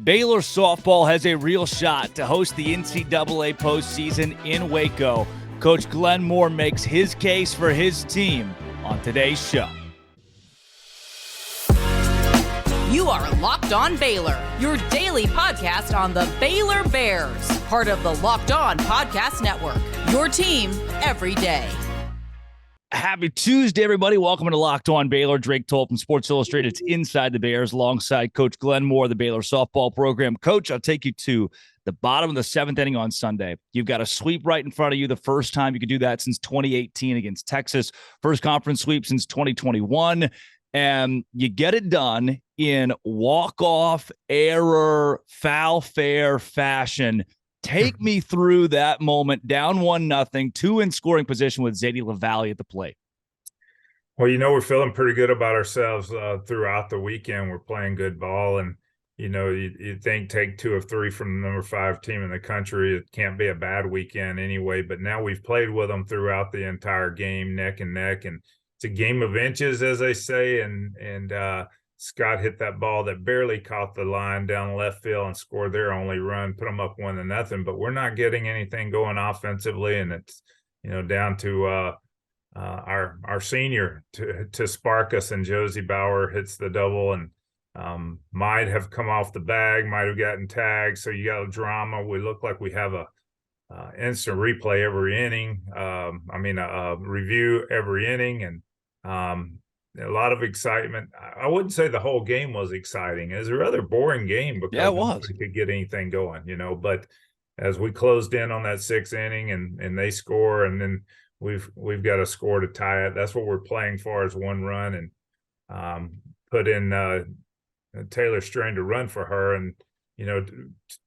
Baylor Softball has a real shot to host the NCAA postseason in Waco. Coach Glenn Moore makes his case for his team on today's show. You are Locked On Baylor, your daily podcast on the Baylor Bears, part of the Locked On Podcast Network, your team every day. Happy Tuesday, everybody. Welcome to Locked On Baylor. Drake Toll from Sports Illustrated's Inside the Bears alongside Coach Glenn Moore, the Baylor softball program. Coach, I'll take you to the bottom of the seventh inning on Sunday. You've got a sweep right in front of you. The first time you could do that since 2018 against Texas. First conference sweep since 2021. And you get it done in walk-off, error, foul, fair fashion. Take me through that moment, down 1-0, 2 in scoring position with Zadie LaValley at the plate. Well, we're feeling pretty good about ourselves throughout the weekend. We're playing good ball, and, you'd think take 2 of 3 from the number 5 team in the country. It can't be a bad weekend anyway, but now we've played with them throughout the entire game, neck and neck, and it's a game of inches, as they say, and Scott hit that ball that barely caught the line down left field and scored their only run, put them up 1-0. But we're not getting anything going offensively, and it's down to our senior to spark us. And Josie Bauer hits the double, and might have come off the bag, might have gotten tagged. So you got a drama. We look like we have a instant replay every inning. A review every inning, and a lot of excitement. I wouldn't say the whole game was exciting. It was a rather boring game because it was. We could get anything going, But as we closed in on that 6th inning and they score, and then we've got a score to tie it. That's what we're playing for, is 1 run, and put in Taylor Strain to run for her. And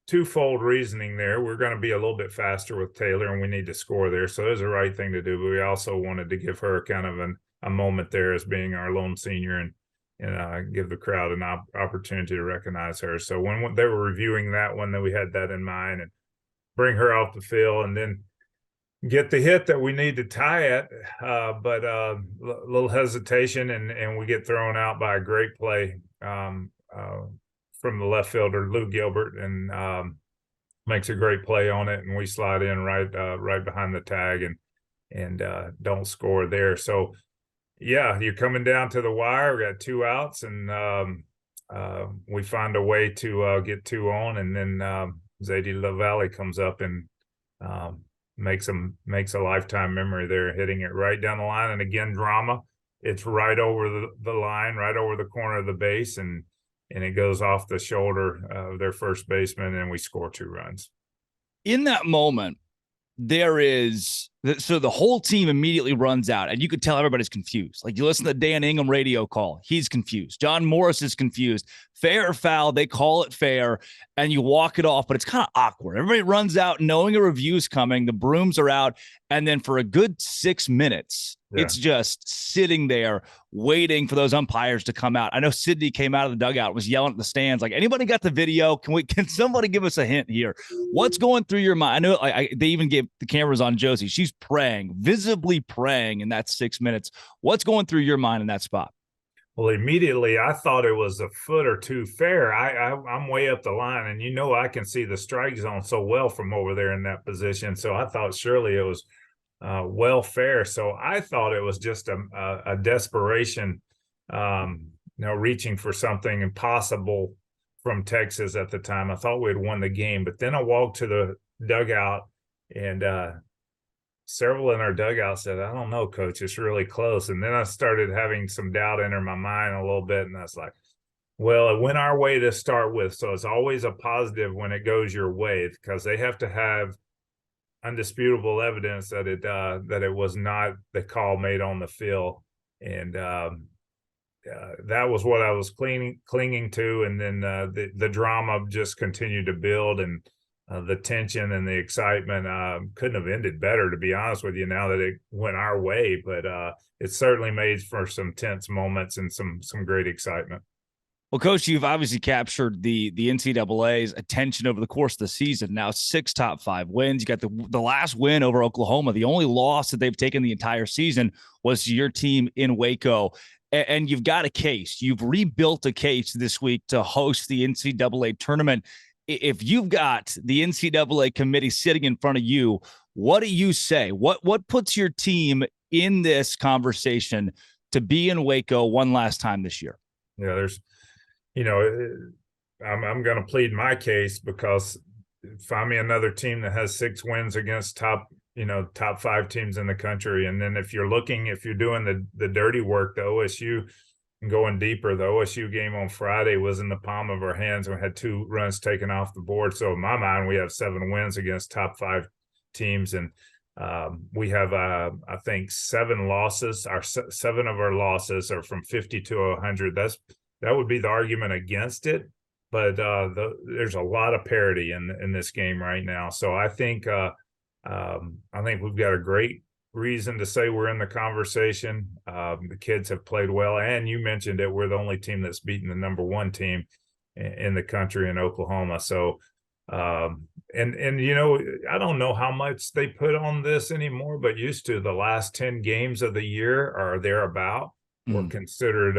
twofold reasoning there. We're going to be a little bit faster with Taylor, and we need to score there. So it was the right thing to do. But we also wanted to give her kind of a moment there as being our lone senior, and give the crowd an opportunity to recognize her. So when they were reviewing that one, then we had that in mind, and bring her off the field, and then get the hit that we need to tie it. But a little hesitation, and we get thrown out by a great play from the left fielder, Lou Gilbert, and makes a great play on it, and we slide in right behind the tag and don't score there. So yeah, you're coming down to the wire. We got 2 outs, and we find a way to get 2 on, and then Zadie LaValley comes up and makes a lifetime memory there, hitting it right down the line. And again, drama. It's right over the line, right over the corner of the base, and it goes off the shoulder of their first baseman, and we score 2 runs. In that moment, so the whole team immediately runs out, and you could tell everybody's confused. Like, you listen to Dan Ingham radio call, he's confused. John Morris is confused. Fair or foul, they call it fair, and you walk it off, but it's kind of awkward. Everybody runs out knowing a review's coming, the brooms are out, and then for a good 6 minutes, it's just sitting there waiting for those umpires to come out. I know Sydney came out of the dugout, was yelling at the stands, like, anybody got the video? Can somebody give us a hint here? What's going through your mind? I know they even gave the cameras on Josie. She's praying, visibly praying in that 6 minutes. What's going through your mind in that spot? Well, immediately I thought it was a foot or 2 fair. I'm way up the line, and I can see the strike zone so well from over there in that position. So I thought surely it was well fair. So I thought it was just a desperation, reaching for something impossible from Texas at the time. I thought we had won the game, but then I walked to the dugout, and several in our dugout said, "I don't know, Coach, it's really close." And then I started having some doubt enter my mind a little bit, and I was like, well, it went our way to start with. So it's always a positive when it goes your way, because they have to have undisputable evidence that it was not the call made on the field. And that was what I was clinging to. And then the drama just continued to build, and the tension and the excitement couldn't have ended better, to be honest with you, now that it went our way. But it certainly made for some tense moments and some great excitement. Well, Coach, you've obviously captured the NCAA's attention over the course of the season. Now 6 top 5 wins. You got the last win over Oklahoma. The only loss that they've taken the entire season was to your team in Waco. and you've got a case. You've rebuilt a case this week to host the NCAA tournament. If you've got the NCAA committee sitting in front of you, what do you say? What puts your team in this conversation to be in Waco one last time this year? Yeah, there's, I'm going to plead my case, because find me another team that has 6 wins against top 5 teams in the country. And then if you're doing the dirty work, the OSU, and going deeper, the OSU game on Friday was in the palm of our hands. We had 2 runs taken off the board. So in my mind, we have 7 wins against top 5 teams. And we have, I think, 7 losses. 7 of our losses are from 50 to 100. That would be the argument against it. But there's a lot of parity in this game right now. So I think we've got a great reason to say we're in the conversation. The kids have played well, and you mentioned it. We're the only team that's beaten the number 1 team in the country in Oklahoma. So, I don't know how much they put on this anymore, but used to the last 10 games of the year or thereabout were considered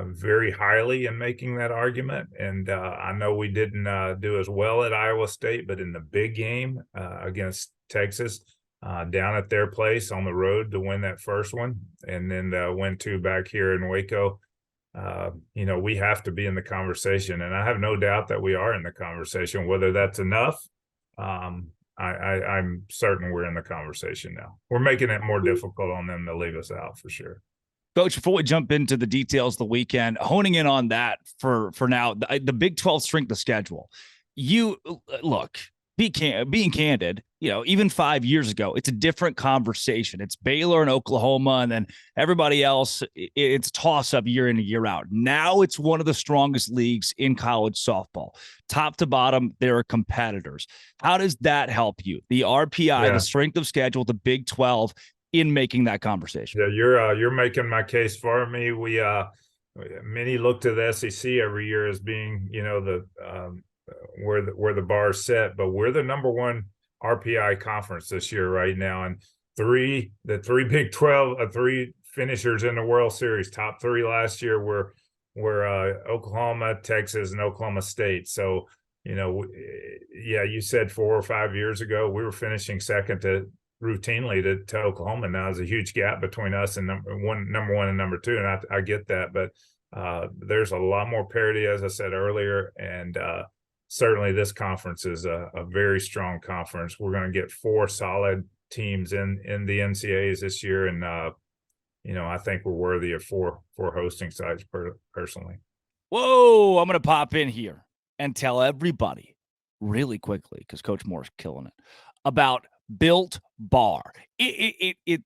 very highly in making that argument. And I know we didn't do as well at Iowa State, but in the big game against Texas, down at their place on the road to win that first one, and then win 2 back here in Waco, we have to be in the conversation. And I have no doubt that we are in the conversation. Whether that's enough, I'm certain we're in the conversation now. We're making it more difficult on them to leave us out for sure. Coach, before we jump into the details of the weekend, honing in on that for now, the Big 12 strength of schedule. You look, being candid, even 5 years ago, it's a different conversation. It's Baylor and Oklahoma, and then everybody else, it's toss up year in and year out. Now it's one of the strongest leagues in college softball. Top to bottom, there are competitors. How does that help you? The RPI, the strength of schedule, the Big 12, in making that conversation? Yeah, you're making my case for me. We many look to the SEC every year as being where the bar is set, but we're the number 1 RPI conference this year right now, and the 3 Big 12, 3 finishers in the World Series, top 3 last year were Oklahoma, Texas, and Oklahoma State. So you said 4 or 5 years ago we were finishing second routinely to Oklahoma. Now there's a huge gap between us and number 1 and number 2, and I get that, but there's a lot more parity, as I said earlier, and certainly this conference is a very strong conference. We're going to get 4 solid teams in the NCAAs this year, and I think we're worthy of 4 hosting sites personally. Whoa, I'm going to pop in here and tell everybody really quickly, because Coach Moore's killing it, about Built Bar. It's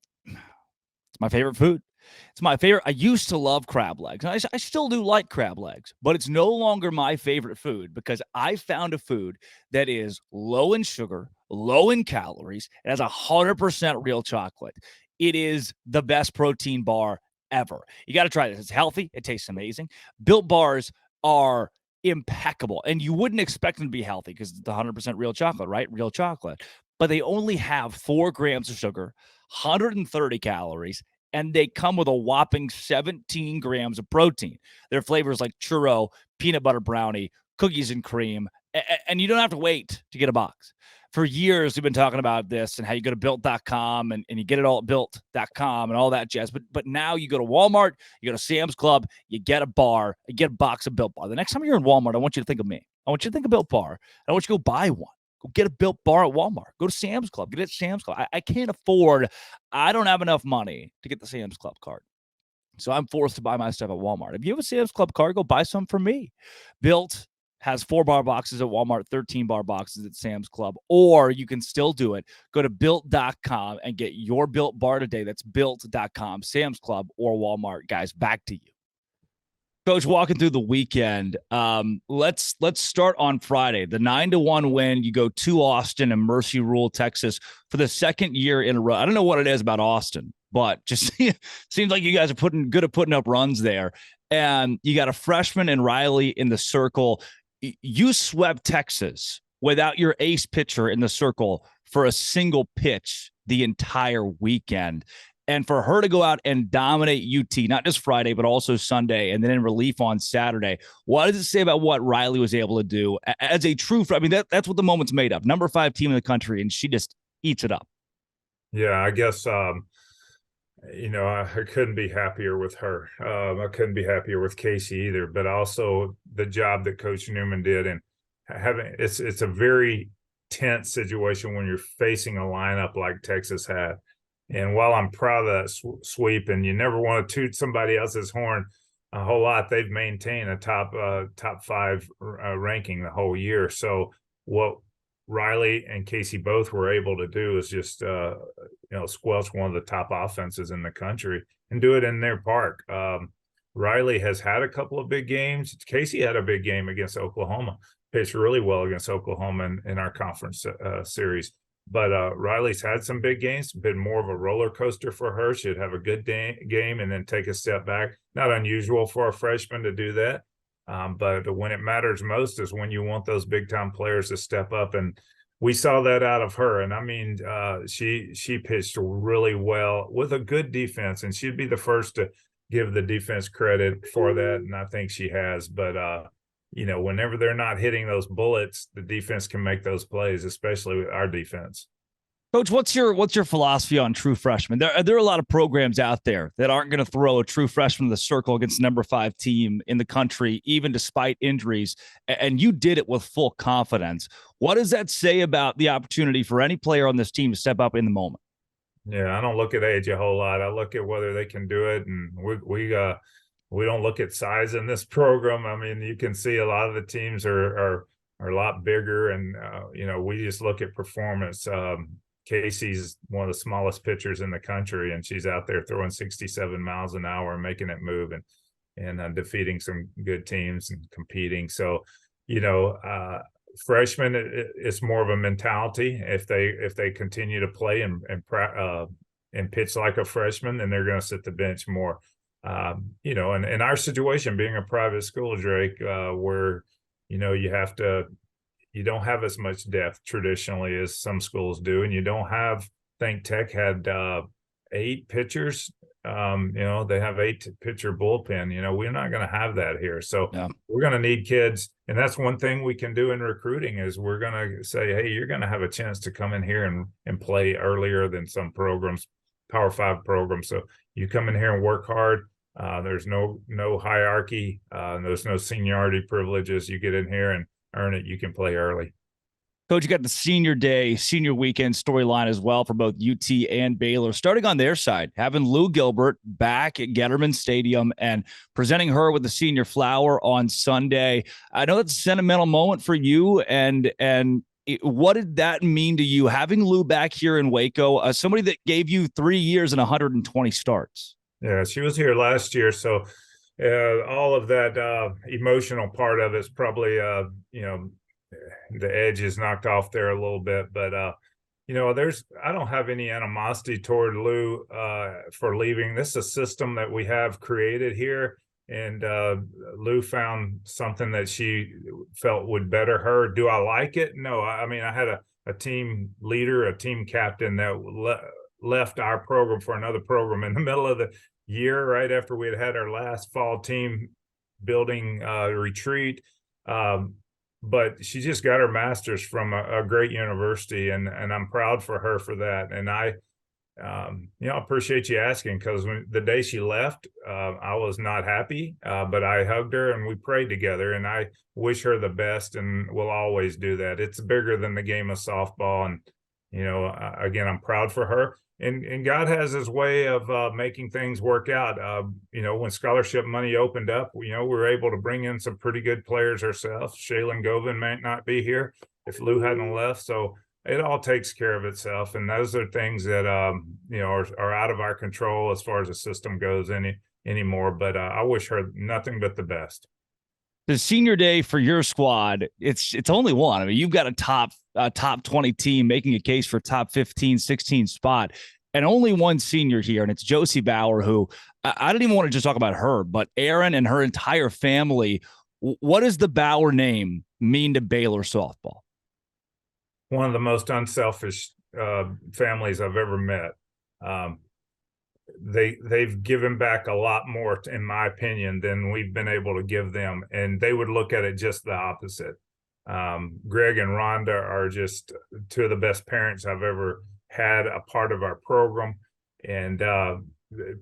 my favorite food. It's my favorite. I used to love crab legs. I still do like crab legs, but it's no longer my favorite food because I found a food that is low in sugar, low in calories. It has 100% real chocolate. It is the best protein bar ever. You got to try this. It's healthy. It tastes amazing. Built Bars are impeccable, and you wouldn't expect them to be healthy because it's 100% real chocolate, right? Real chocolate. But they only have 4 grams of sugar, 130 calories, and they come with a whopping 17 grams of protein. Their flavors like churro, peanut butter brownie, cookies and cream, and you don't have to wait to get a box. For years, we've been talking about this and how you go to built.com and you get it all at built.com and all that jazz. But now you go to Walmart, you go to Sam's Club, you get a bar, you get a box of Built Bar. The next time you're in Walmart, I want you to think of me. I want you to think of Built Bar. I want you to go buy one. Go get a Built Bar at Walmart. Go to Sam's Club. Get it at Sam's Club. I can't afford. I don't have enough money to get the Sam's Club card. So I'm forced to buy my stuff at Walmart. If you have a Sam's Club card, go buy some from me. Built has 4-bar boxes at Walmart, 13-bar boxes at Sam's Club, or you can still do it. Go to built.com and get your Built Bar today. That's built.com, Sam's Club, or Walmart. Guys, back to you. Coach, walking through the weekend, let's start on Friday. The 9-1 win. You go to Austin and Mercy Rule, Texas, for the second year in a row. I don't know what it is about Austin, but just seems like you guys are good at putting up runs there. And you got a freshman and RyLee in the circle. You swept Texas without your ace pitcher in the circle for a single pitch the entire weekend. And for her to go out and dominate UT, not just Friday, but also Sunday, and then in relief on Saturday, what does it say about what RyLee was able to do as a true, I mean, that's what the moment's made of. Number 5 team in the country, and she just eats it up. Yeah, I guess, I couldn't be happier with her. I couldn't be happier with Casey either, but also the job that Coach Newman did. And it's a very tense situation when you're facing a lineup like Texas had. And while I'm proud of that sweep, and you never want to toot somebody else's horn a whole lot, they've maintained a top 5 ranking the whole year. So what RyLee and Casey both were able to do is just squelch one of the top offenses in the country and do it in their park. RyLee has had a couple of big games. Casey had a big game against Oklahoma, pitched really well against Oklahoma in our conference series. But RyLee's had some big games, been more of a roller coaster for her. She'd have a good game and then take a step back. Not unusual for a freshman to do that. But when it matters most is when you want those big-time players to step up. And we saw that out of her. And, I mean, she pitched really well with a good defense. And she'd be the first to give the defense credit for that, and I think she has. But, whenever they're not hitting those bullets, the defense can make those plays, especially our defense. Coach, what's your philosophy on true freshmen? There are a lot of programs out there that aren't going to throw a true freshman in the circle against the number 5 team in the country, even despite injuries. And you did it with full confidence. What does that say about the opportunity for any player on this team to step up in the moment? Yeah, I don't look at age a whole lot. I look at whether they can do it, and we don't look at size in this program. I mean, you can see a lot of the teams are a lot bigger, and we just look at performance. Casey's one of the smallest pitchers in the country, and she's out there throwing 67 miles an hour and making it move and defeating some good teams and competing. So, freshmen, it's more of a mentality. If they continue to play and pitch like a freshman, then they're going to sit the bench more. And in our situation, being a private school, Drake, where you don't have as much depth traditionally as some schools do, and you don't have. I think Tech had 8 pitchers. They have 8 pitcher bullpen. We're not going to have that here, so yeah. We're going to need kids, and that's one thing we can do in recruiting is we're going to say, hey, you're going to have a chance to come in here and play earlier than some programs, Power 5 programs. So you come in here and work hard. There's no hierarchy. There's no seniority privileges. You get in here and earn it. You can play early. Coach, you got the senior day, senior weekend storyline as well for both UT and Baylor. Starting on their side, having Lou Gilbert back at Getterman Stadium and presenting her with the senior flower on Sunday. I know that's a sentimental moment for you. And what did that mean to you, having Lou back here in Waco, somebody that gave you 3 years and 120 starts? Yeah, she was here last year, so all of that emotional part of it's probably the edge is knocked off there a little bit, but I don't have any animosity toward Lou for leaving. This is a system that we have created here, and Lou found something that she felt would better her. Do I like it? No. I mean, I had a team leader, a team captain that left our program for another program in the middle of the year, right after we had our last fall team building retreat. But she just got her master's from a great university, and I'm proud for her for that. And I appreciate you asking, because the day she left, I was not happy, but I hugged her and we prayed together, and I wish her the best, and we'll always do that. It's bigger than the game of softball. And, again, I'm proud for her. And God has his way of making things work out. When scholarship money opened up, we were able to bring in some pretty good players ourselves. Shaylin Govin might not be here if Lou hadn't left. So it all takes care of itself. And those are things that, are out of our control as far as the system goes anymore. But I wish her nothing but the best. The senior day for your squad, it's only one. I mean, you've got a top 20 team making a case for top 15, 16 spot, and only one senior here, and it's Josie Bauer, who I don't even want to just talk about her, but Aaron and her entire family. What does the Bauer name mean to Baylor softball? One of the most unselfish families I've ever met. they've given back a lot more, in my opinion, than we've been able to give them. And they would look at it just the opposite. Greg and Rhonda are just two of the best parents I've ever had a part of our program. And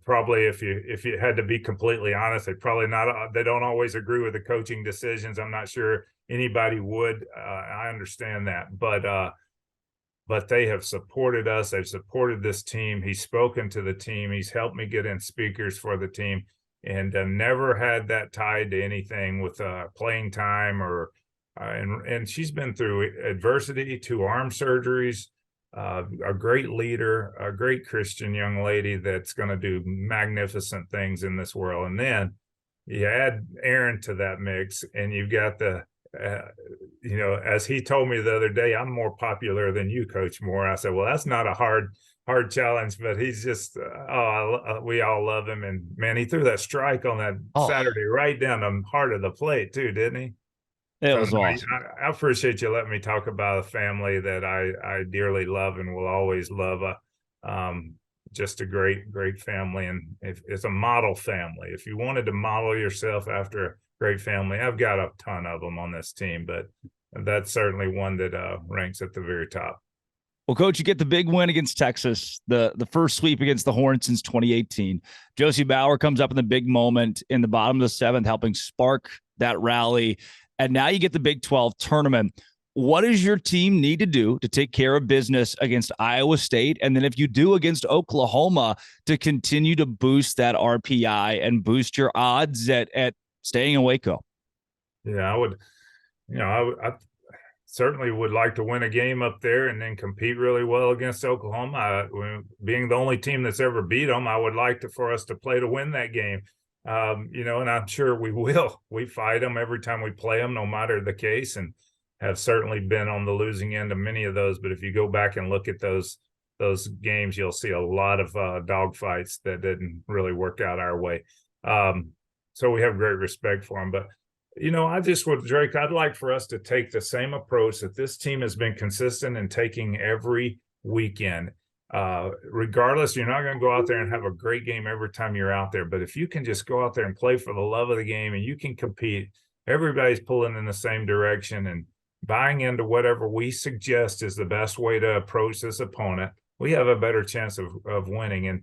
probably if you had to be completely honest, they don't always agree with the coaching decisions. I'm not sure anybody would. I understand that, but they have supported us. They've supported this team. He's spoken to the team. He's helped me get in speakers for the team, and never had that tied to anything with playing time or. And she's been through adversity, 2 arm surgeries, a great leader, a great Christian young lady that's going to do magnificent things in this world. And then you add Aaron to that mix, and you've got the as he told me the other day, I'm more popular than you, Coach Moore. I said, well, that's not a hard challenge, but he's just, we all love him. And man, he threw that strike on that Saturday right down the heart of the plate too, didn't he? It was awesome. I appreciate you letting me talk about a family that I dearly love and will always love. Just a great family. And it's a model family. If you wanted to model yourself after a great family, I've got a ton of them on this team, but that's certainly one that ranks at the very top. Well, Coach, you get the big win against Texas, the first sweep against the Hornets since 2018. Josie Bauer comes up in the big moment in the bottom of the 7th, helping spark that rally. And now you get the Big 12 tournament. What does your team need to do to take care of business against Iowa State? And then if you do against Oklahoma, to continue to boost that RPI and boost your odds at staying in Waco? Yeah, I would, I certainly would like to win a game up there and then compete really well against Oklahoma. Being the only team that's ever beat them, I would like for us to play to win that game. And I'm sure we will. We fight them every time we play them, no matter the case, and have certainly been on the losing end of many of those. But if you go back and look at those games, you'll see a lot of dogfights that didn't really work out our way. So we have great respect for them. But, I just would, Drake, I'd like for us to take the same approach that this team has been consistent in taking every weekend. Regardless, you're not going to go out there and have a great game every time you're out there. But if you can just go out there and play for the love of the game and you can compete, everybody's pulling in the same direction and buying into whatever we suggest is the best way to approach this opponent, we have a better chance of winning.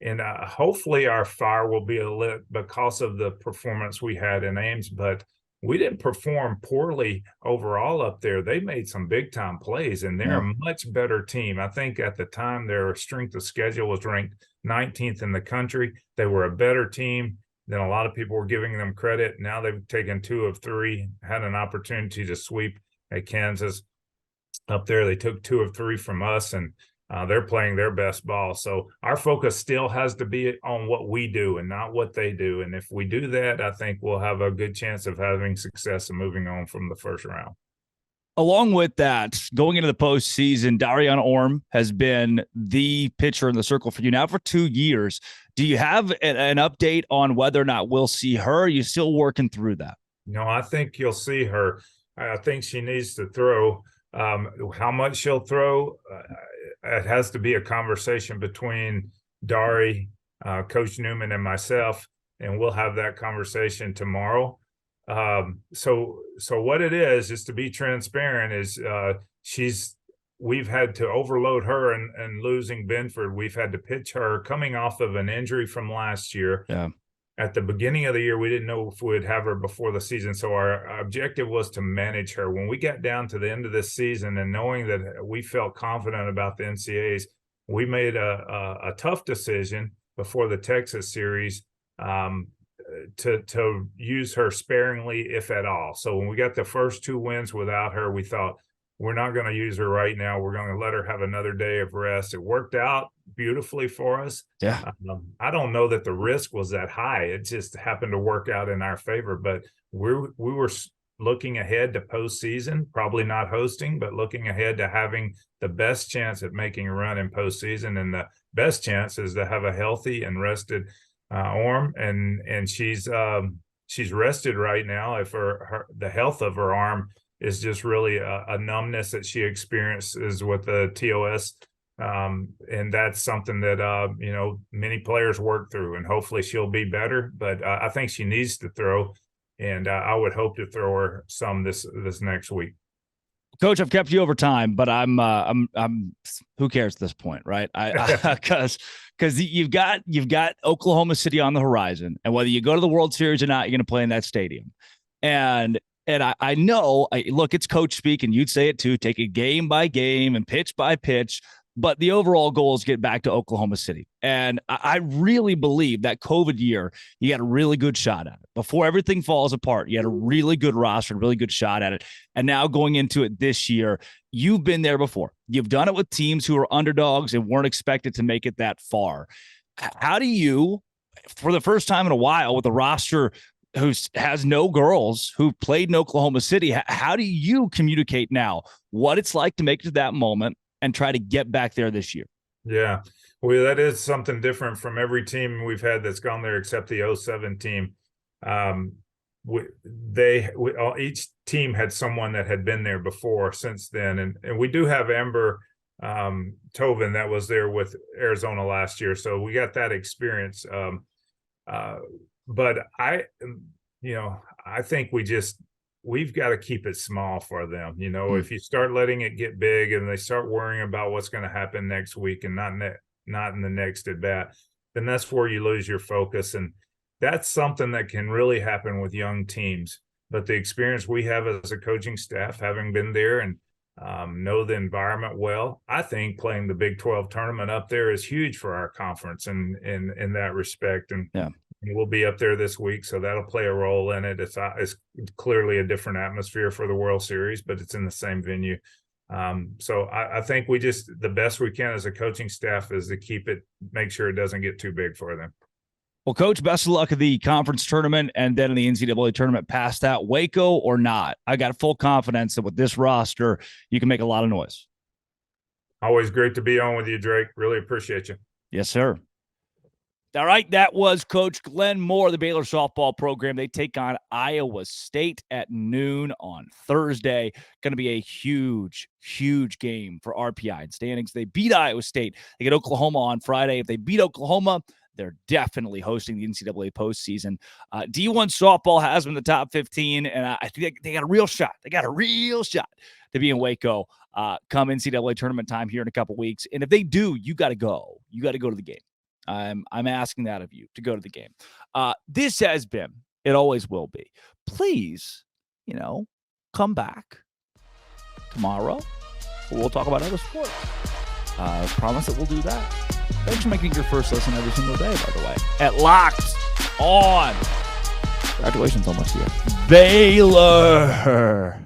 And hopefully our fire will be lit because of the performance we had in Ames, but we didn't perform poorly overall up there. They made some big time plays, and they're a much better team. I think at the time their strength of schedule was ranked 19th in the country. They were a better team than a lot of people were giving them credit. Now they've taken 2 of 3, had an opportunity to sweep at Kansas up there. They took 2 of 3 from us, and they're playing their best ball. So our focus still has to be on what we do and not what they do. And if we do that, I think we'll have a good chance of having success and moving on from the first round. Along with that, going into the postseason, Dariana Orm has been the pitcher in the circle for you now for 2 years. Do you have an update on whether or not we'll see her? Are you still working through that? No, I think you'll see her. I think she needs to throw. How much she'll throw, it has to be a conversation between Dari, Coach Newman, and myself, and we'll have that conversation tomorrow. So what it is, just to be transparent, is we've had to overload her and losing Benford. We've had to pitch her coming off of an injury from last year. Yeah. At the beginning of the year, we didn't know if we'd have her before the season. So our objective was to manage her. When we got down to the end of this season and knowing that we felt confident about the NCAAs, we made a tough decision before the Texas series to use her sparingly, if at all. So when we got the first 2 wins without her, we thought, we're not going to use her right now. We're going to let her have another day of rest. It worked out beautifully for us. Yeah. I don't know that the risk was that high. It just happened to work out in our favor. But we were looking ahead to postseason, probably not hosting, but looking ahead to having the best chance at making a run in postseason. And the best chance is to have a healthy and rested Orm. And she's rested right now. If the health of her arm is just really a numbness that she experiences with the TOS And that's something that, many players work through, and hopefully she'll be better. But I think she needs to throw, and I would hope to throw her some this next week. Coach, I've kept you over time, but I'm who cares at this point, right? Because you've got Oklahoma City on the horizon, and whether you go to the World Series or not, you're going to play in that stadium. And I know, look, it's coach speak, and you'd say it too. Take it game by game and pitch by pitch. But the overall goal is get back to Oklahoma City. And I really believe that COVID year, you got a really good shot at it. Before everything falls apart, you had a really good roster, a really good shot at it. And now going into it this year, you've been there before. You've done it with teams who are underdogs and weren't expected to make it that far. How do you, for the first time in a while with a roster who has no girls who played in Oklahoma City, how do you communicate now what it's like to make it to that moment and try to get back there this year? Yeah, well, that is something different from every team we've had that's gone there except the 07 team. Each team had someone that had been there before since then. And we do have Amber Tovin that was there with Arizona last year. So we got that experience. But I think we've got to keep it small for them. If you start letting it get big and they start worrying about what's going to happen next week and not in the next at bat, then that's where you lose your focus. And that's something that can really happen with young teams. But the experience we have as a coaching staff, having been there and know the environment well, I think playing the Big 12 tournament up there is huge for our conference in that respect. And yeah. We'll be up there this week, so that'll play a role in it. It's clearly a different atmosphere for the World Series, but it's in the same venue. So I think the best we can as a coaching staff is to make sure it doesn't get too big for them. Well, Coach, best of luck at the conference tournament and then in the NCAA tournament past that, Waco or not. I got full confidence that with this roster, you can make a lot of noise. Always great to be on with you, Drake. Really appreciate you. Yes, sir. All right, that was Coach Glenn Moore, the Baylor softball program. They take on Iowa State at noon on Thursday. Going to be a huge, huge game for RPI and standings. They beat Iowa State. They get Oklahoma on Friday. If they beat Oklahoma, they're definitely hosting the NCAA postseason. D1 softball has them in the top 15, and I think they got a real shot. They got a real shot to be in Waco come NCAA tournament time here in a couple weeks. And if they do, you got to go. You got to go to the game. I'm asking that of you to go to the game. This has been, it always will be. Please, come back tomorrow. We'll talk about other sports. Promise that we'll do that. Thanks for making your first listen every single day, by the way. At Locked On. Congratulations on this year. Baylor.